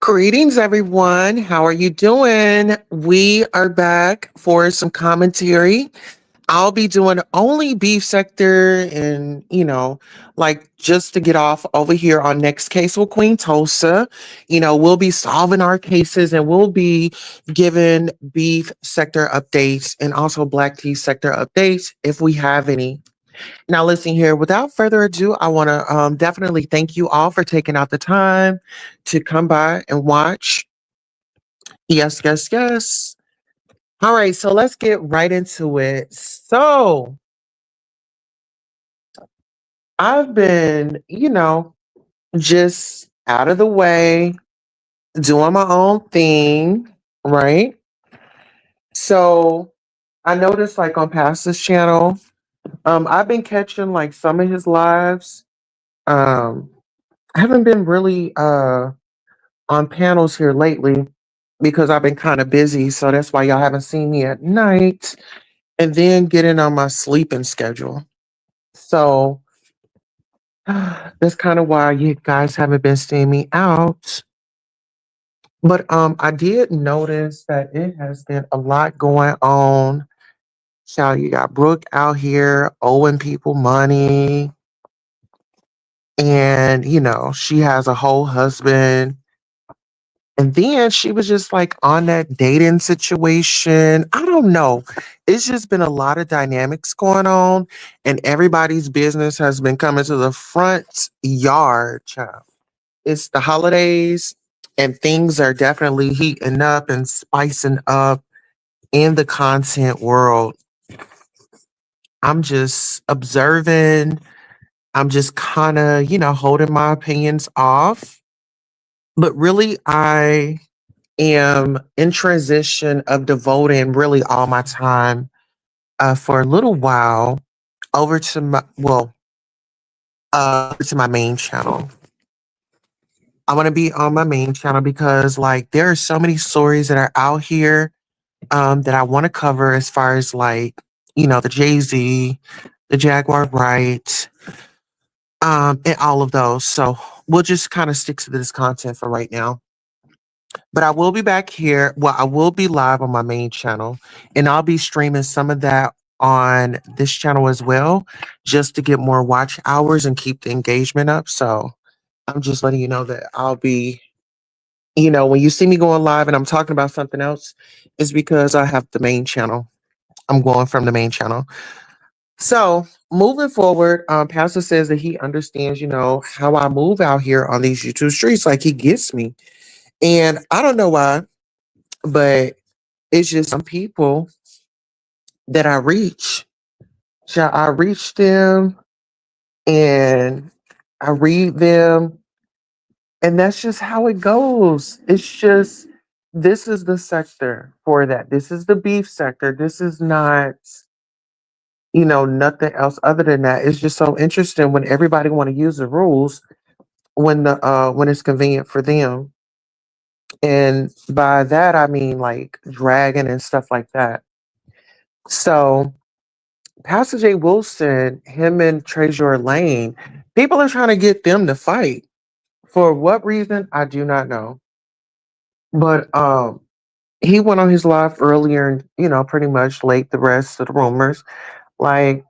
Greetings, everyone. How are you doing? We are back for some commentary. I'll be doing only beef sector and, like just to get off over here on Next Case with Queen Tulsa. We'll be solving our cases and we'll be giving beef sector updates and also black tea sector updates if we have any. Now, listen here, without further ado, I want to definitely thank you all for taking out the time to come by and watch. Yes, yes, yes. All right, so let's get right into it. So, I've been, just out of the way, doing my own thing, right? So, I noticed like on Passa's channel, I've been catching like some of his lives. Um, I haven't been really on panels here lately because I've been kind of busy. So that's why y'all haven't seen me at night and then getting on my sleeping schedule. So that's kind of why you guys haven't been seeing me out. But I did notice that it has been a lot going on. So you got Brooke out here owing people money. And, she has a whole husband. And then she was just like on that dating situation. I don't know. It's just been a lot of dynamics going on, and everybody's business has been coming to the front yard, child. It's the holidays, and things are definitely heating up and spicing up in the content world. I'm just observing. I'm just kind of, holding my opinions off. But really, I am in transition of devoting really all my time for a little while over to my main channel. I want to be on my main channel because like there are so many stories that are out here that I want to cover as far as like, the Jay-Z, the Jaguar Wright, and all of those. So we'll just kind of stick to this content for right now. But I will be back here. Well, I will be live on my main channel and I'll be streaming some of that on this channel as well, just to get more watch hours and keep the engagement up. So I'm just letting you know that I'll be, when you see me going live and I'm talking about something else, it's because I have the main channel. I'm going from the main channel. So moving forward, Pastor says that he understands, how I move out here on these YouTube streets. Like he gets me. And I don't know why, but it's just some people that I reach. So I reach them and I read them, and that's just how it goes. It's just this is the sector for that. This is the beef sector. This is not, nothing else other than that. It's just so interesting when everybody want to use the rules when it's convenient for them. And by that I mean like dragging and stuff like that. So Pastor J. Wilson, him and Treasure Lane, people are trying to get them to fight. For what reason, I do not know. But he went on his live earlier and, pretty much laid the rest of the rumors. Like,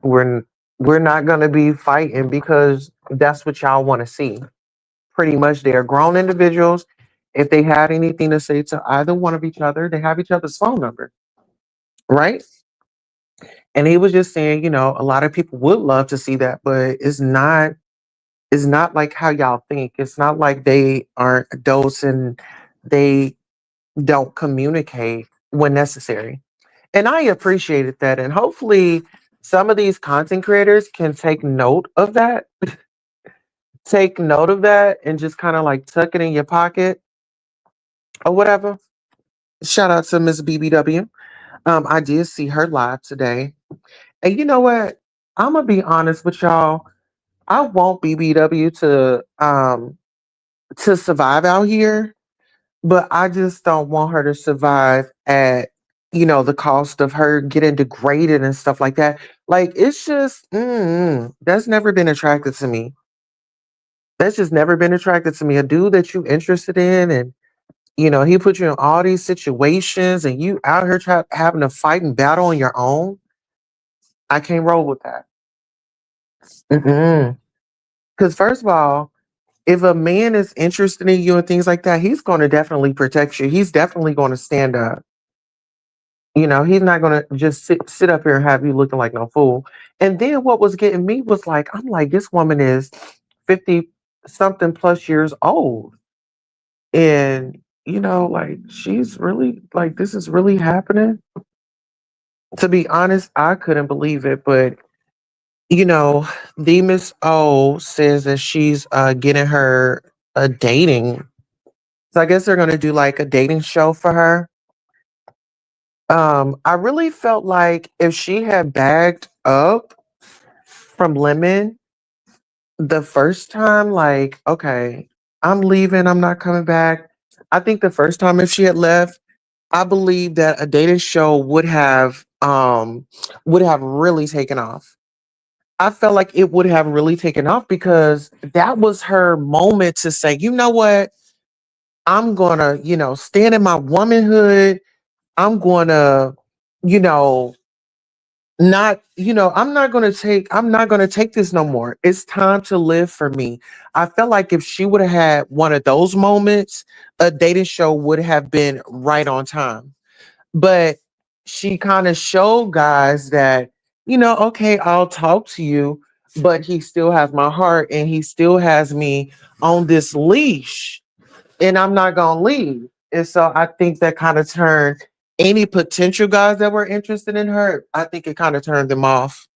we're we're not gonna be fighting because that's what y'all want to see. Pretty much they're grown individuals. If they had anything to say to either one of each other, they have each other's phone number, right? And he was just saying, a lot of people would love to see that, but it's not like how y'all think. It's not like they aren't adults and they don't communicate when necessary. And I appreciated that. And hopefully some of these content creators can take note of that and just kind of like tuck it in your pocket or whatever. Shout out to Miss BBW. I did see her live today. And you know what? I'm gonna be honest with y'all. I want BBW to survive out here, but I just don't want her to survive at the cost of her getting degraded and stuff like that. Like it's just that's never been attracted to me. That's just never been attracted to me. A dude that you interested in, and he put you in all these situations, and you out here having to fight and battle on your own. I can't roll with that. Because first of all, if a man is interested in you and things like that, he's going to definitely protect you. He's definitely going to stand up. He's not going to just sit up here and have you looking like no fool. And then what was getting me was like, I'm like, this woman is 50 something plus years old. And, like, she's really, like, this is really happening. To be honest, I couldn't believe it. But, you know, the Miss O says that she's getting her a dating. So I guess they're going to do like a dating show for her. I really felt like if she had bagged up from Lemon the first time, like, okay, I'm leaving, I'm not coming back. I think the first time if she had left, I believe that a dating show would have really taken off. I felt like it would have really taken off because that was her moment to say, you know what? I'm gonna, stand in my womanhood. I'm gonna, you know, I'm not gonna take this no more. It's time to live for me. I felt like if she would have had one of those moments, a dating show would have been right on time. But she kind of showed guys that, okay, I'll talk to you, but he still has my heart and he still has me on this leash and I'm not gonna leave. And so I think that kind of turned any potential guys that were interested in her, I think it kind of turned them off.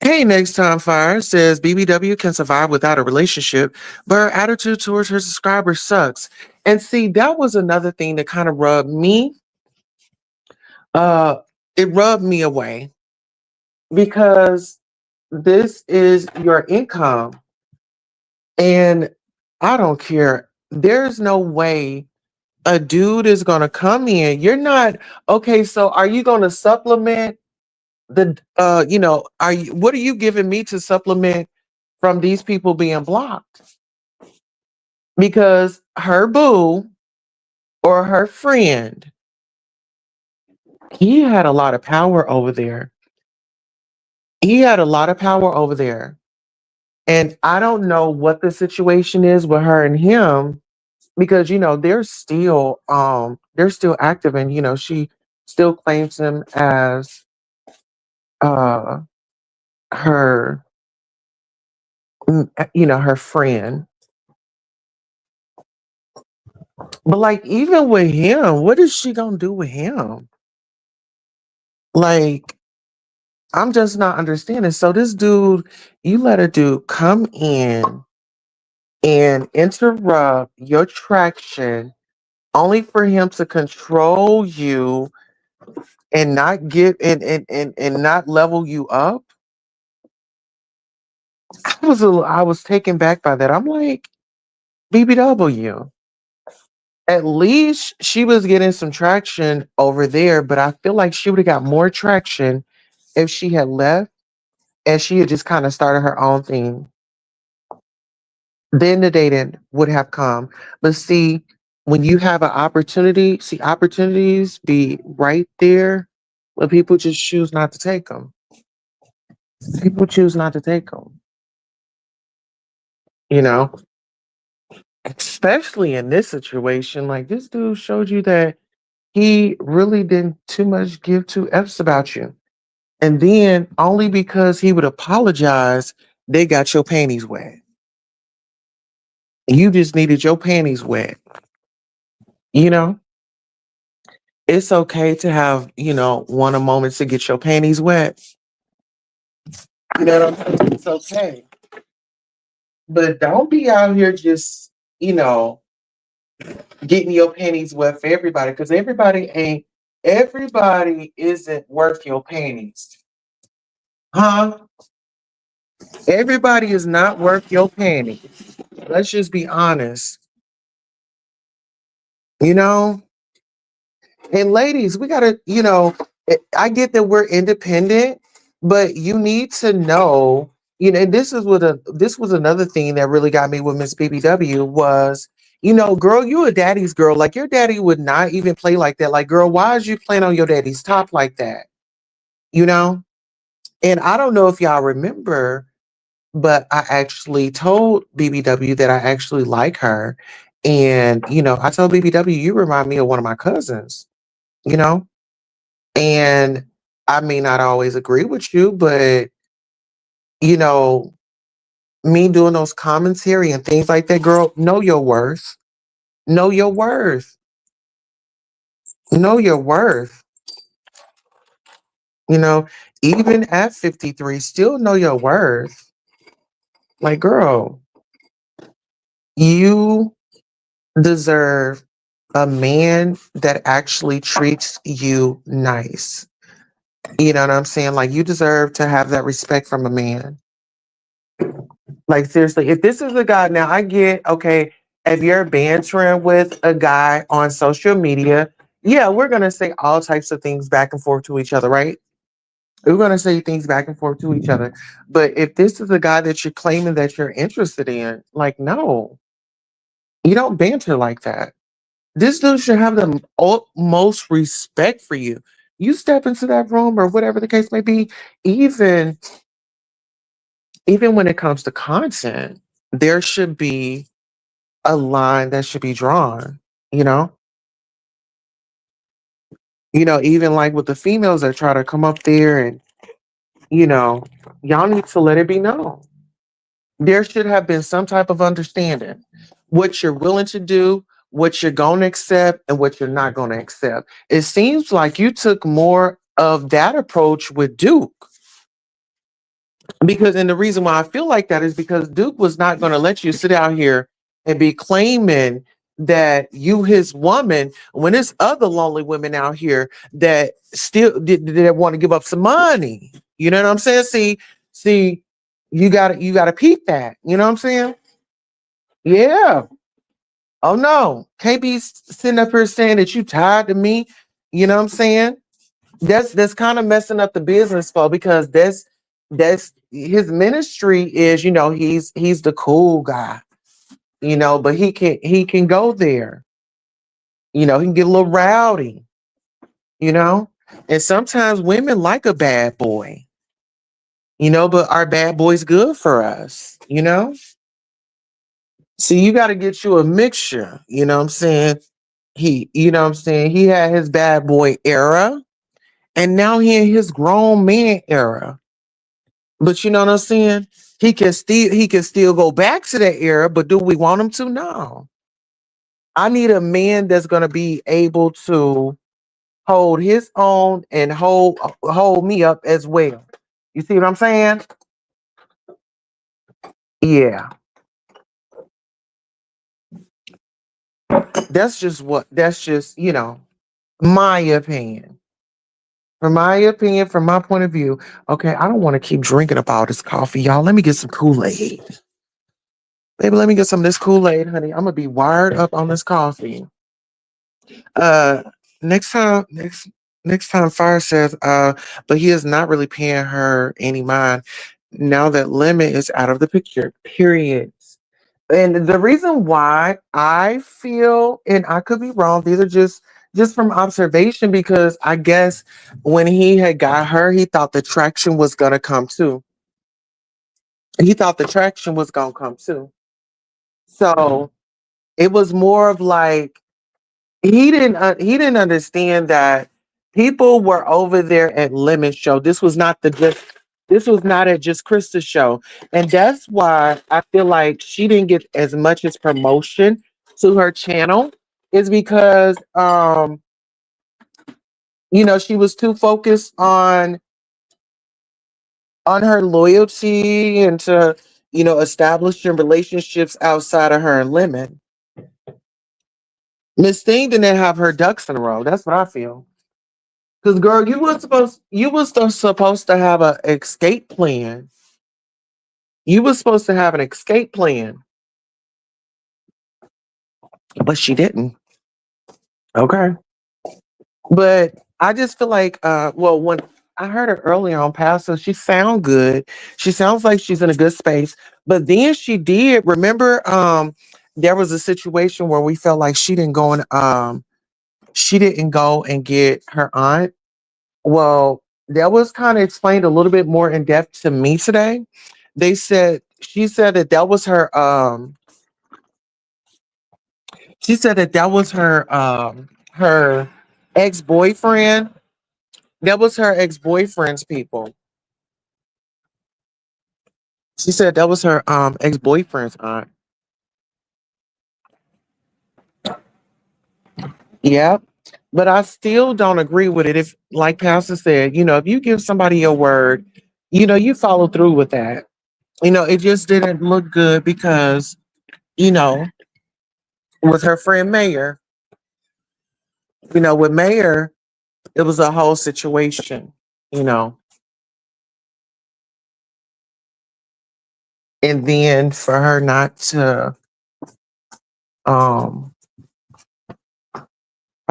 Hey, next time fire says BBW can survive without a relationship, but her attitude towards her subscribers sucks. And see, that was another thing that kind of uh it rubbed me away because this is your income. And I don't care. There's no way a dude is gonna come in. You're not okay. So are you gonna supplement are you what are you giving me to supplement from these people being blocked? Because her boo or her friend, he had a lot of power over there. He had a lot of power over there. And I don't know what the situation is with her and him because they're still active, and she still claims him as uh her her friend. But like even with him, what is she gonna do with him? Like I'm just not understanding. So this dude, you let a dude come in and interrupt your traction only for him to control you and not give and not level you up. I was taken back by that. I'm like, BBW. At least she was getting some traction over there, but I feel like she would have got more traction if she had left and she had just kind of started her own thing. Then the dating would have come. But see, when you have an opportunity, see, opportunities be right there, but people just choose not to take them. People choose not to take them, you know, especially in this situation. Like this dude showed you that he really didn't too much give two F's about you. And then only because he would apologize, they got your panties wet. You just needed your panties wet. You know, it's okay to have, one a moment to get your panties wet. You know what I'm saying? It's okay. But don't be out here just, getting your panties wet for everybody because everybody isn't worth your panties. Huh? Everybody is not worth your panties. Let's just be honest. You know, and ladies, we gotta, I get that we're independent, but you need to know, and this was another thing that really got me with Miss BBW was, girl, you a daddy's girl. Like your daddy would not even play like that. Like, girl, why is you playing on your daddy's top like that? You know? And I don't know if y'all remember, but I actually told BBW that I actually like her. And, I told BBW, you remind me of one of my cousins, you know? And I may not always agree with you, but you know, me doing those commentary and things like that, girl, know your worth. Know your worth. Know your worth. You know, even at 53, still know your worth. Like, girl, you deserve a man that actually treats you nice. You know what I'm saying? Like, you deserve to have that respect from a man. Like seriously, if this is a guy now, I get okay. If you're bantering with a guy on social media, yeah, we're gonna say all types of things back and forth to each other, right? We're gonna say things back and forth to each other. But if this is a guy that you're claiming that you're interested in, like, no, you don't banter like that. This dude should have the utmost respect for you. You step into that room or whatever the case may be, even even when it comes to content, there should be a line that should be drawn, you know? Even like with the females that try to come up there and, you know, y'all need to let it be known. There should have been some type of understanding. What you're willing to do, what you're going to accept, and what you're not going to accept. It seems like you took more of that approach with Duke. And the reason why I feel like that is because Duke was not going to let you sit out here and be claiming that you his woman when there's other lonely women out here that still that want to give up some money. You know what I'm saying? See, you gotta peep that. You know what I'm saying? Yeah. Oh no, can't be sitting up here saying that you tired to me. You know what I'm saying? That's kind of messing up the business flow because that's his ministry is he's the cool guy. but he can go there. He can get a little rowdy, you know? And sometimes women like a bad boy, but our bad boy's good for us, you know? See, you got to get you a mixture, you know what I'm saying? He had his bad boy era, and now he in his grown man era. But you know what I'm saying? He can still go back to that era, but do we want him to? No. I need a man that's gonna be able to hold his own and hold me up as well. You see what I'm saying? Yeah. That's just my opinion. From my point of view. Okay, I don't want to keep drinking up all this coffee, y'all. Let me get some Kool-Aid. Baby, let me get some of this Kool-Aid, honey. I'm gonna be wired up on this coffee. Uh next time, next time Fire says, but he is not really paying her any mind now that Lemon is out of the picture. Period. And the reason why I feel, and I could be wrong, these are just from observation, because I guess when he had got her, he thought the traction was gonna come too. He thought the traction was gonna come too. So it was more of like he didn't understand that people were over there at Lemon Show. This was not at just Krista's show. And that's why I feel like she didn't get as much as promotion to her channel, is because she was too focused on her loyalty and to establishing relationships outside of her and Lemon. Miss Thing didn't have her ducks in a row. That's what I feel. Because girl, you was supposed to have a escape plan. You was supposed to have an escape plan, but she didn't. Okay. But I just feel like well, when I heard her earlier on Passa, she sound good. She sounds like she's in a good space. But then she did remember there was a situation where we felt like she didn't go and get her aunt. Well, that was kind of explained a little bit more in depth to me today. She said that was her she said that was her ex-boyfriend. That was her ex-boyfriend's people. She said that was her ex-boyfriend's aunt. Yep. But I still don't agree with it. If, like Pastor said, if you give somebody your word, you follow through with that. It just didn't look good because, you know, with her friend Mayor, with Mayor, it was a whole situation, you know. And then um for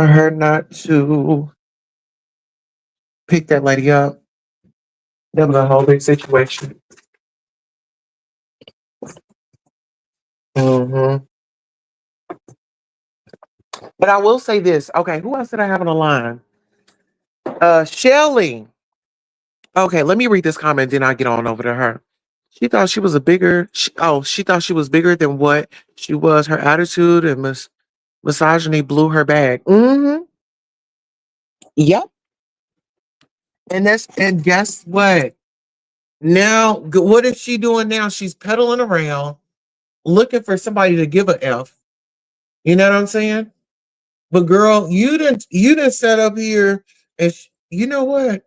her not to pick that lady up, that was a whole big situation. hmm But I will say this. Okay, who else did I have on the line? Shelly. Okay, let me read this comment, then I get on over to her. She thought she was she thought she was bigger than what she was. Her attitude and misogyny blew her back. Yep. And guess what? Now, what is she doing now? She's pedaling around, looking for somebody to give a F. You know what I'm saying? But girl, you didn't set up here, and you know what?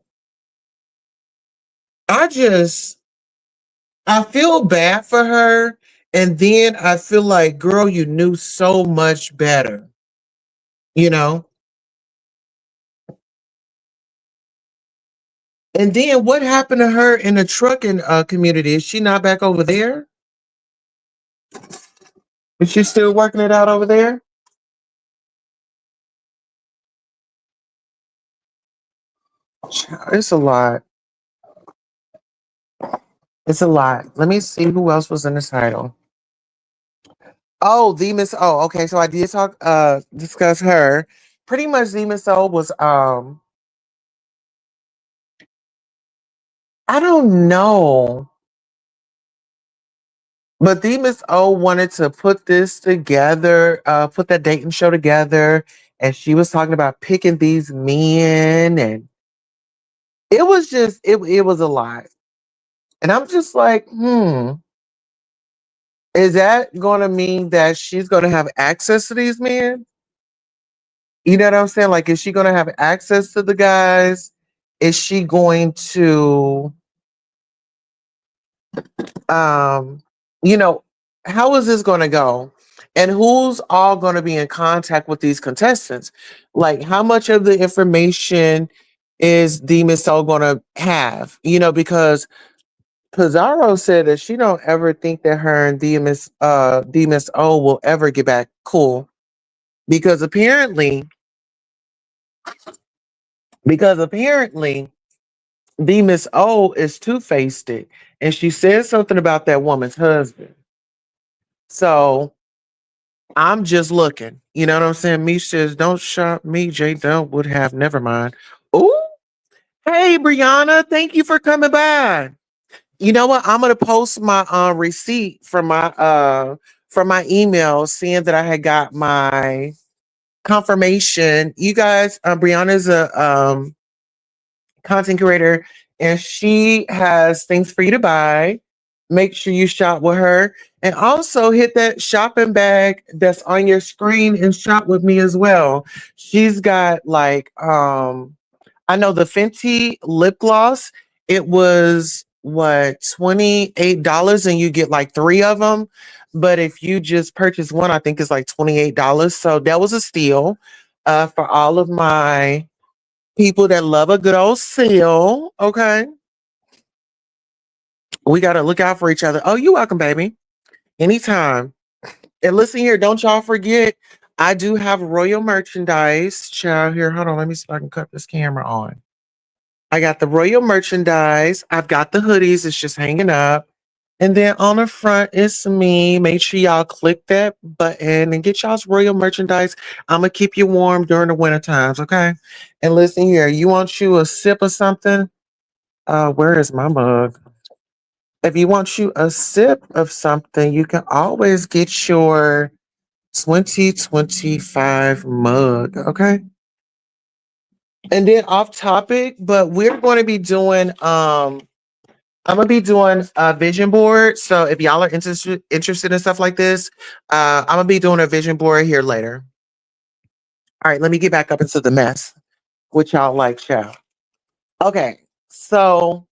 I just I feel bad for her, and then I feel like, girl, you knew so much better. You know. And then what happened to her in the trucking community? Is she not back over there? Is she still working it out over there? It's a lot. It's a lot. Let me see who else was in the title. Oh, the Miss O. Okay, so I did talk discuss her. Pretty much the Miss O was I don't know. But the Miss O wanted to put this together, put that dating show together, and she was talking about picking these men, and it was just it was a lot. And I'm just like, is that gonna mean that she's gonna have access to these men? You know what I'm saying? Like, is she gonna have access to the guys? Is she going to um, you know, how is this gonna go? And who's all gonna be in contact with these contestants? Like, how much of the information is the Miss O gonna have? Because Pizarro said that she don't ever think that her and Miss O will ever get back cool. Because apparently the Miss O is two-faced it. And she said something about that woman's husband. So I'm just looking. You know what I'm saying? Me says, don't shop me. J Dub would have never mind. Ooh, hey Brianna, thank you for coming by. You know what? I'm gonna post my receipt from my email saying that I had got my confirmation. You guys, Brianna's a content creator, and she has things for you to buy. Make sure you shop with her, and also hit that shopping bag that's on your screen and shop with me as well. She's got like I know the Fenty lip gloss. It was what $28, and you get like three of them. But if you just purchase one, I think it's like $28. So that was a steal for all of my people that love a good old sale. Okay, we got to look out for each other. Oh, you're welcome, baby. Anytime. And listen here, don't y'all forget, I do have royal merchandise. Child, here, hold on. Let me see if I can cut this camera on. I got the royal merchandise. I've got the hoodies. It's just hanging up. And then on the front is me. Make sure y'all click that button and get y'all's royal merchandise. I'm going to keep you warm during the winter times, okay? And listen here, you want you a sip of something? Where is my mug? If you want you a sip of something, you can always get your 2025 mug, okay? And then off topic, but we're going to be doing I'm gonna be doing a vision board. So if y'all are interested in stuff like this, I'm gonna be doing a vision board here later. All right, let me get back up into the mess, which y'all like, child. Okay, so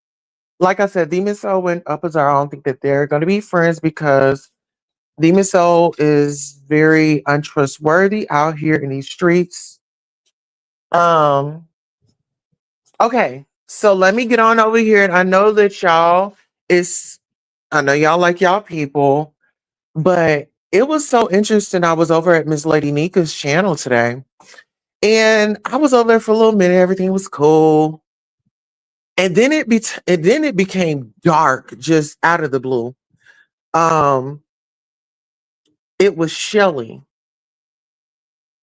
like I said, Demon Soul and Upazar, I don't think that they're gonna be friends because Demon Soul is very untrustworthy out here in these streets. Um, okay, so let me get on over here, and is I know y'all like y'all people. But it was so interesting. I was over at Miss Lady Nika's channel today, and I was over there for a little minute. Everything was cool, and then it became dark just out of the blue. Um, it was Shelly,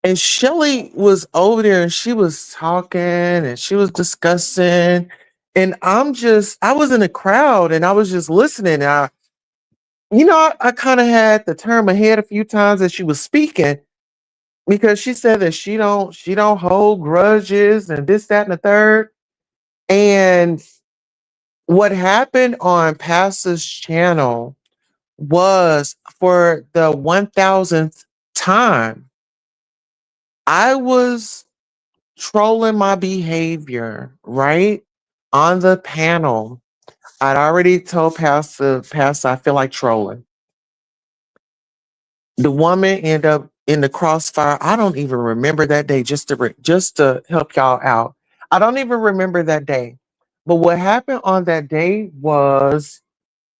and Shelly was over there, and she was talking, and she was discussing, and I was in the crowd, and I was just listening. I kind of had to turn my head a few times as she was speaking because she said that she don't hold grudges and this, that, and the third. And what happened on Passa's channel was for the 1000th time, I was trolling my behavior, right? On the panel. I'd already told Pastor I feel like trolling. The woman ended up in the crossfire. I don't even remember that day. Just to help y'all out, I don't even remember that day. But what happened on that day was,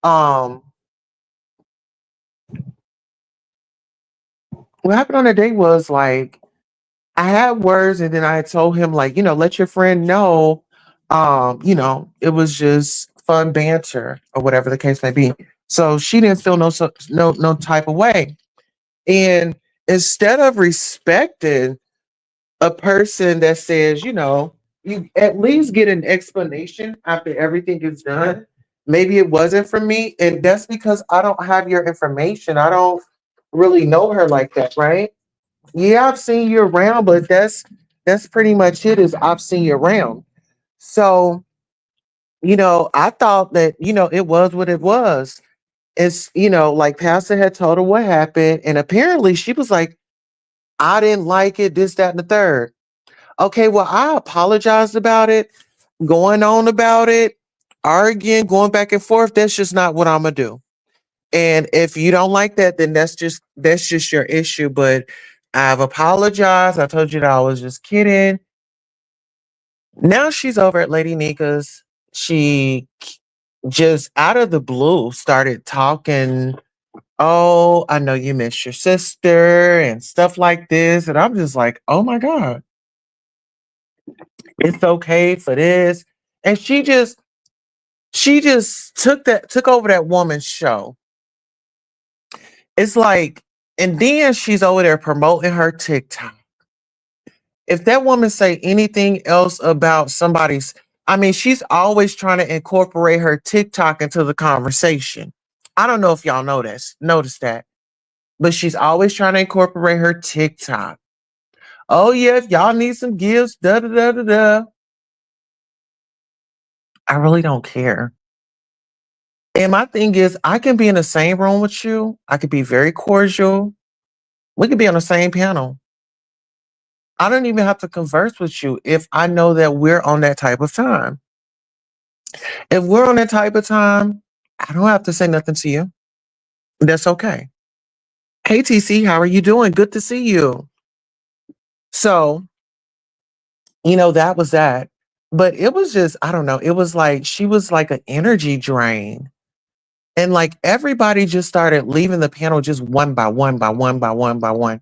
um, what happened on that day was like I had words, and then I had told him like, let your friend know, it was just fun banter or whatever the case may be. So she didn't feel no type of way. And instead of respecting a person that says, you at least get an explanation after everything is done. Maybe it wasn't for me. And that's because I don't have your information. I don't really know her like that, right? Yeah, I've seen you around, but that's pretty much it, is I've seen you around. So, I thought that, it was what it was. It's, like Pastor had told her what happened. And apparently she was like, I didn't like it, this, that, and the third. Okay, well, I apologized about it, going on about it, arguing, going back and forth. That's just not what I'm gonna do. And if you don't like that, then that's just your issue. But I've apologized. I told you that I was just kidding. Now she's over at Lady Nika's. She just out of the blue started talking. Oh, I know you miss your sister and stuff like this. And I'm just like, oh my God, it's okay for this. And she just took over that woman's show. It's like, and then she's over there promoting her TikTok. If that woman say anything else about somebody's, I mean, she's always trying to incorporate her TikTok into the conversation. I don't know if y'all notice that, but she's always trying to incorporate her TikTok. Oh yeah, if y'all need some gifts, da da da da da. I really don't care. And my thing is, I can be in the same room with you. I could be very cordial. We could be on the same panel. I don't even have to converse with you if I know that we're on that type of time. If we're on that type of time, I don't have to say nothing to you. That's okay. Hey, TC, how are you doing? Good to see you. So, that was that. But it was just, I don't know. It was like she was like an energy drain. And like everybody just started leaving the panel just one by one by one by one by one.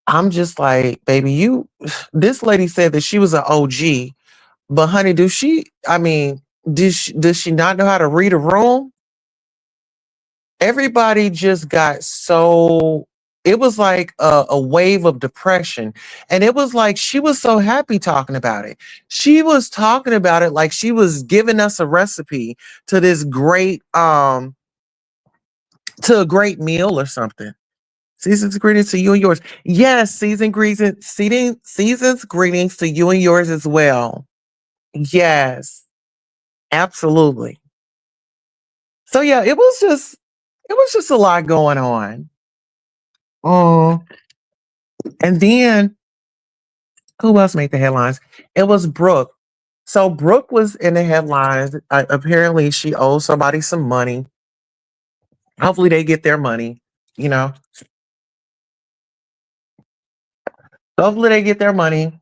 I'm just like, baby, this lady said that she was an OG, but honey, I mean, does she not know how to read a room? Everybody just got so, it was like a wave of depression. And it was like she was so happy talking about it. She was talking about it like she was giving us a recipe to this to a great meal or something. Season's greetings to you and yours. Yes, season's greetings to you and yours as well. Yes, absolutely. So yeah, it was just a lot going on. Oh, and then who else made the headlines? It was Brooke. So Brooke was in the headlines. Apparently, she owes somebody some money. Hopefully, they get their money. You know, hopefully they get their money.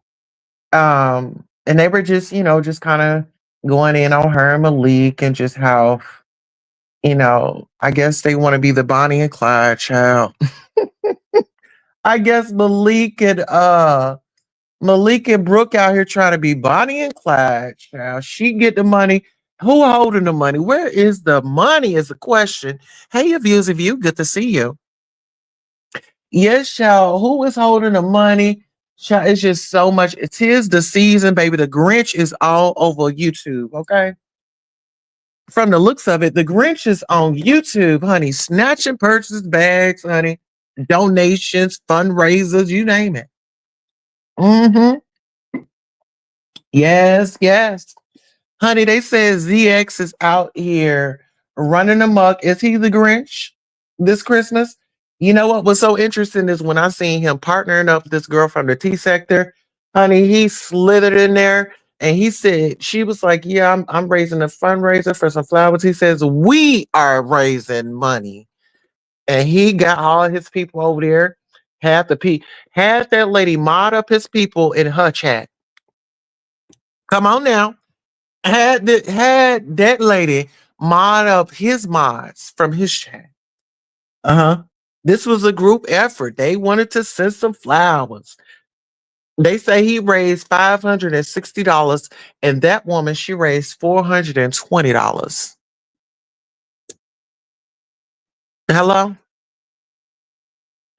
And they were just, just kind of going in on her and Malik and just how, I guess they want to be the Bonnie and Clyde child. I guess Malik and Brooke out here trying to be Bonnie and Clyde child. She get the money. Who holding the money? Where is the money? Is the question. Hey, of you, good to see you. Yes, child. Who is holding the money? Child, it's just so much. It's his the season, baby. The Grinch is all over YouTube. Okay. From the looks of it, the Grinch is on YouTube, honey, snatching purchases, bags, honey, donations, fundraisers, you name it. Hmm. Yes, yes. Honey, they said ZX is out here running amok. Is he the Grinch this Christmas? You know what was so interesting is when I seen him partnering up with this girl from the T sector, honey, he slithered in there and he said, she was like, yeah, I'm raising a fundraiser for some flowers. He says, we are raising money. And he got all of his people over there, had that lady mod up his people in her chat. Come on now. Had that lady mod up his mods from his chat. Uh-huh. This was a group effort. They wanted to send some flowers. They say he raised $560, and that woman, she raised $420. Hello?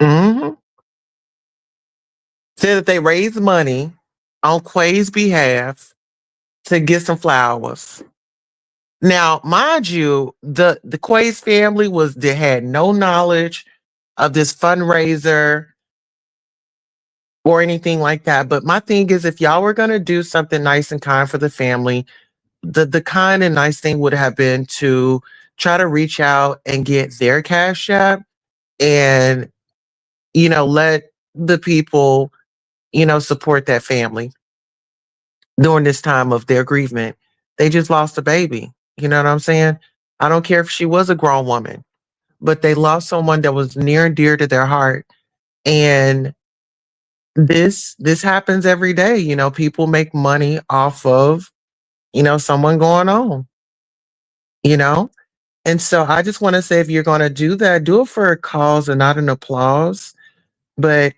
Mhm. Said that they raised money on Quay's behalf to get some flowers. Now, mind you, the Quay's family they had no knowledge of this fundraiser or anything like that. But my thing is, if y'all were gonna do something nice and kind for the family, the kind and nice thing would have been to try to reach out and get their cash app and let the people support that family during this time of their grievement. They just lost a baby. You know what I'm saying? I don't care if she was a grown woman, but they lost someone that was near and dear to their heart. And this happens every day. People make money off of, someone going on, you know? And so I just want to say if you're going to do that, do it for a cause and not an applause. But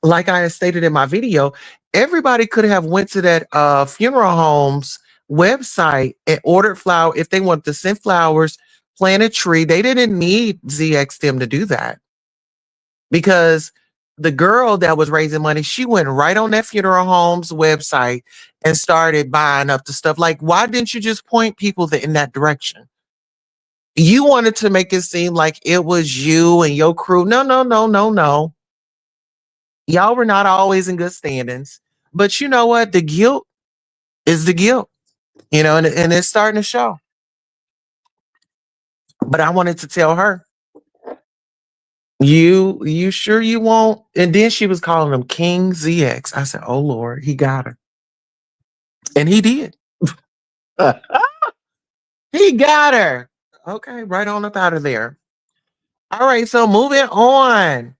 like I had stated in my video, everybody could have went to that funeral home's website and ordered flower if they wanted to send flowers, plant a tree. They didn't need ZXM to do that because the girl that was raising money, she went right on that funeral home's website and started buying up the stuff. Like, why didn't you just point people in that direction? You wanted to make it seem like it was you and your crew. No, no, no, no, no. Y'all were not always in good standings. But you know what? The guilt is the guilt, and it's starting to show. But I wanted to tell her, you sure you won't? And then she was calling him King ZX. I said, oh Lord, he got her. And he did. He got her. Okay, right on up out of there. All right, so moving on.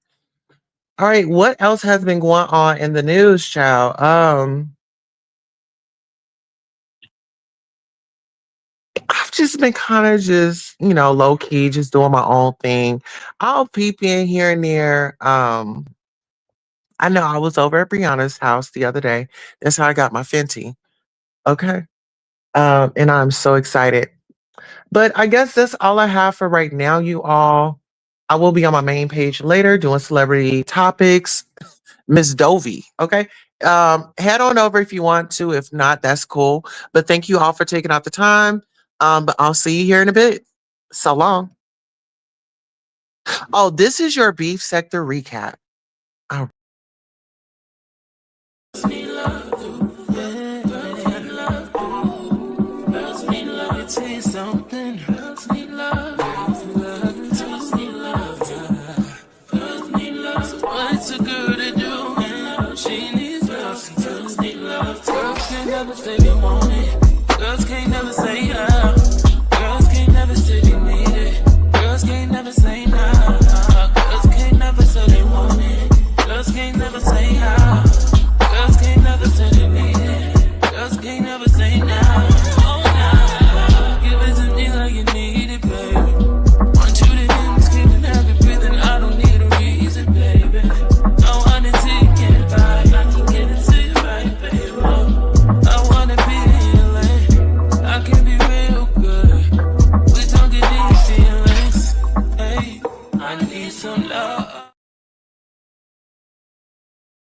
All right, what else has been going on in the news, child? I've just been kind of just, low key, just doing my own thing. I'll peep in here and there. I know I was over at Brianna's house the other day. That's how I got my Fenty. Okay. And I'm so excited. But I guess that's all I have for right now, you all. I will be on my main page later doing celebrity topics. Miss Dovey. Okay. Head on over if you want to. If not, that's cool. But thank you all for taking out the time. But I'll see you here in a bit. So long. Oh, this is your beef sector recap. Oh, What's a girl to do? She needs love. Girls need love. Girls can't never say they want it. Girls can't never say yeah. Girls can't never say they need it. Girls can't never say nah. Girls can't never say they want it. Girls can't never say